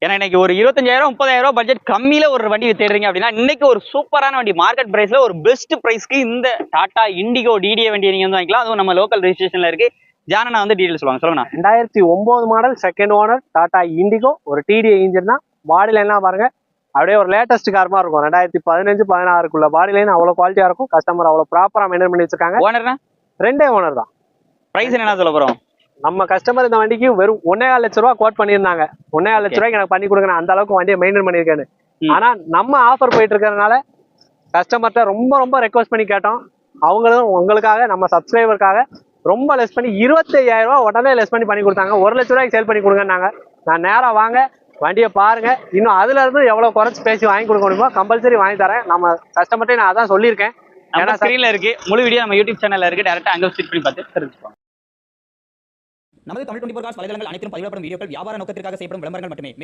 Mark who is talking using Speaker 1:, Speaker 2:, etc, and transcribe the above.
Speaker 1: ஏன்னா இன்னைக்கு ஒரு 25,000 30,000 பட்ஜெட் கம்மியில ஒரு வண்டி தேடுறீங்க அப்படின்னா இன்னைக்கு ஒரு சூப்பரான வண்டி மார்க்கெட் பிரைஸ்ல ஒரு பெஸ்ட் பிரைஸ்க்கு இந்த டாடா இண்டிகோ டிடிஏ வண்டி நீங்க வந்து வாங்கிக்கலாம். அதுவும் நம்ம லோக்கல் ரெஜிஸ்ட்ரேஷன்ல இருக்கு. ஜானனா வந்து டீடைல்ஸ் சொல்லுங்க.
Speaker 2: 2009 model second owner Tata indigo ஒரு டிடிஏ இன்ஜின் தான். பாடி லைன்லாம் பாருங்க அப்படியே ஒரு லேட்டஸ்ட் கார் மாதிரி இருக்கும். 2015-16 பாடி லைன் அவ்வளவு குவாலிட்டியா இருக்கும். கஸ்டமர் அவ்வளவு ப்ராப்பரா மெயின்டைன் பண்ணி வச்சிருக்காங்க.
Speaker 1: ஓனர்னா
Speaker 2: ரெண்டே ஓனர் தான்.
Speaker 1: பிரைஸ் என்ன சொல்ல போறோம்?
Speaker 2: நம்ம கஸ்டமர் இந்த வண்டிக்கு வெறும் 1.25 லட்ச ரூபா கோட் பண்ணியிருந்தாங்க. 1.25 லட்ச ரூபாய்க்கு எனக்கு பண்ணி கொடுங்க, அந்த அளவுக்கு வண்டியை மெயின்டைன் பண்ணியிருக்கேன்னு. ஆனா நம்ம ஆஃபர் போயிட்டு இருக்கிறதுனால கஸ்டமர்கிட்ட ரொம்ப ரொம்ப ரெக்வஸ்ட் பண்ணி கேட்டோம். அவங்களும் உங்களுக்காக நம்ம சப்ஸ்கிரைபருக்காக ரொம்ப லெஸ் பண்ணி 25,000 ரூபா உடனே லெஸ் பண்ணி கொடுத்தாங்க. 1 லட்ச ரூபாய்க்கு சேல் பண்ணி கொடுங்கன்னாங்க. நான் நேரா வாங்க வண்டியை பாருங்க, இன்னும் அதுல இருந்து எவ்வளவு குறைச்சு பேசி வாங்கி கொடுக்க முடியுமோ கம்பல்சரி வாங்கி தரேன். நம்ம கஸ்டமர்கிட்ட நான் அதான் சொல்லியிருக்கேன்.
Speaker 1: நம்ம ஸ்கிரீன்ல இருக்கு, முழு வீடியோ நம்ம யூடியூப் சேனல்ல இருக்கு. டைரக்டா அங்க விசிட் பண்ணி பார்த்து தெரிஞ்சுக்கோங்க.
Speaker 3: நமது தமிழ் 24 காஸ் வலைதளங்கள் அனைத்தும் பதிவிடப்படும் வீடியோக்கள் வியாபார நோக்கத்திற்காக செய்யப்படும் விளம்பரங்கள் மட்டுமே.